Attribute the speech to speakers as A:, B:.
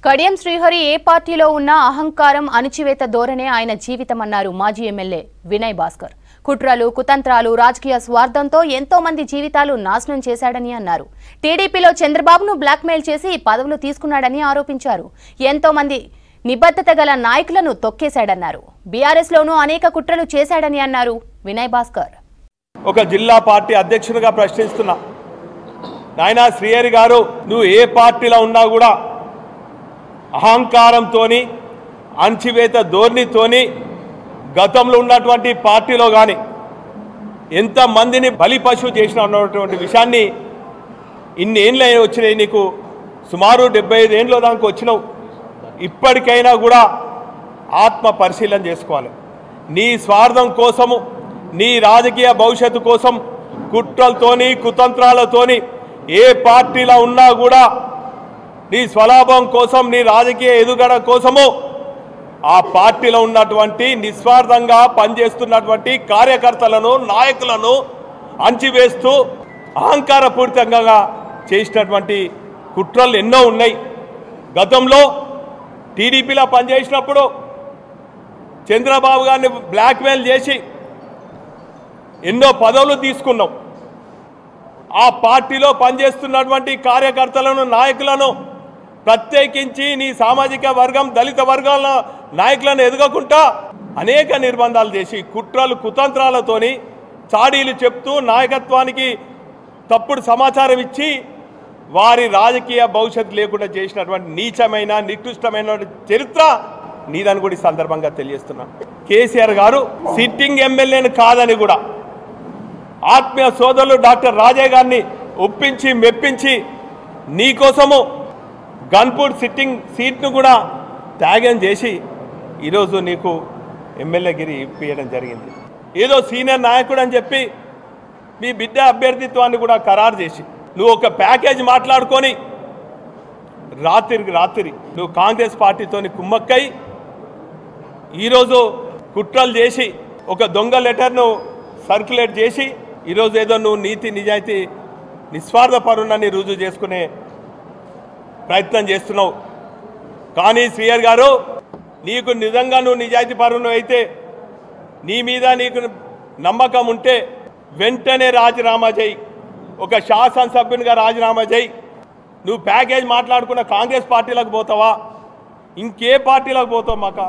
A: కడియం శ్రీహరి ఏ పార్టీలో ఉన్నా అహంకారం అణచివేత ధోరణే ఆయన జీవితమన్నారు మాజీ ఎమ్మెల్యే వినయ్ భాస్కర్. కుట్రలు కుతంత్రాలు రాజకీయ స్వార్థంతో ఎంతో మంది జీవితాలు నాశనం చేశాడని అన్నారు. టీడీపీలో చంద్రబాబును బ్లాక్మెయిల్ చేసి పదవులు తీసుకున్నాడని ఆరోపించారు. ఎంతో మంది నిబద్ధత గల నాయకులను తొక్కేశాడన్నారు. బీఆర్ఎస్ లోనూ అనేక కుట్రలు చేశాడని అన్నారు వినయ్ భాస్కర్.
B: ఒక జిల్లా పార్టీ అధ్యక్షునిగా ప్రశ్నిస్తున్నా, నాయనా శ్రీహరి గారు, నువ్వు ఏ పార్టీలో ఉన్నా కూడా అహంకారంతోని అణచివేత ధోరణితోని గతంలో ఉన్నటువంటి పార్టీలో కానీ ఎంతమందిని బలి పశువు చేసిన అన్నటువంటి విషయాన్ని ఇన్ని ఏళ్ళు వచ్చినాయి, నీకు సుమారు 75 ఏళ్ళ దాకా వచ్చినావు. ఇప్పటికైనా కూడా ఆత్మ పరిశీలన చేసుకోవాలి. నీ స్వార్థం కోసము, నీ రాజకీయ భవిష్యత్తు కోసం కుట్రలతోని కుతంత్రాలతోని ఏ పార్టీలో ఉన్నా కూడా నీ స్వలాభం కోసం, నీ రాజకీయ ఎదుగుదల కోసము ఆ పార్టీలో ఉన్నటువంటి నిస్వార్థంగా పనిచేస్తున్నటువంటి కార్యకర్తలను నాయకులను అంచివేస్తూ అహంకారపూరితంగా చేసినటువంటి కుట్రలు ఎన్నో ఉన్నాయి. గతంలో టీడీపీలో పనిచేసినప్పుడు చంద్రబాబు గారిని బ్లాక్మెయిల్ చేసి ఎన్నో పదవులు తీసుకున్నాం. ఆ పార్టీలో పనిచేస్తున్నటువంటి కార్యకర్తలను నాయకులను ప్రత్యేకించి నీ సామాజిక వర్గం దళిత వర్గాల నాయకులను ఎదగకుండా అనేక నిర్బంధాలు చేసి కుట్రలు కుతంత్రాలతోని చాడీలు చెప్తూ నాయకత్వానికి తప్పుడు సమాచారం ఇచ్చి వారి రాజకీయ భవిష్యత్తు లేకుండా చేసినటువంటి నీచమైన నికృష్టమైన చరిత్ర నీదని కూడా ఈ సందర్భంగా తెలియజేస్తున్నా. కేసీఆర్ గారు సిట్టింగ్ ఎమ్మెల్యేని కాదని కూడా ఆత్మీయ సోదరులు డాక్టర్ రాజయ్య గారిని ఒప్పించి మెప్పించి నీకోసము గన్పూర్ సిట్టింగ్ సీట్ను కూడా త్యాగం చేసి ఈరోజు నీకు ఎమ్మెల్యేగిరి ఇప్పించడం జరిగింది. ఏదో సీనియర్ నాయకుడు అని చెప్పి మీ బిడ్డ అభ్యర్థిత్వాన్ని కూడా ఖరారు చేసి నువ్వు ఒక ప్యాకేజ్ మాట్లాడుకొని రాత్రికి రాత్రి నువ్వు కాంగ్రెస్ పార్టీతోని కుమ్మక్కై ఈరోజు కుట్రలు చేసి ఒక దొంగ లెటర్ను సర్క్యులేట్ చేసి ఈరోజు ఏదో నువ్వు నీతి నిజాయితీ నిస్వార్థపరునని రుజువు చేసుకునే ప్రయత్నం చేస్తున్నావు. కానీ శ్రీహరి గారు, నీకు నిజంగా నువ్వు నిజాయితీ పరును అయితే, నీ మీద నీకు నమ్మకం ఉంటే వెంటనే రాజీనామా చేయి. ఒక శాసనసభ్యునిగా రాజీనామా చేయి. నువ్వు ప్యాకేజ్ మాట్లాడుకున్న కాంగ్రెస్ పార్టీలకు పోతావా, ఇంకే పార్టీలకు పోతావు? మాకు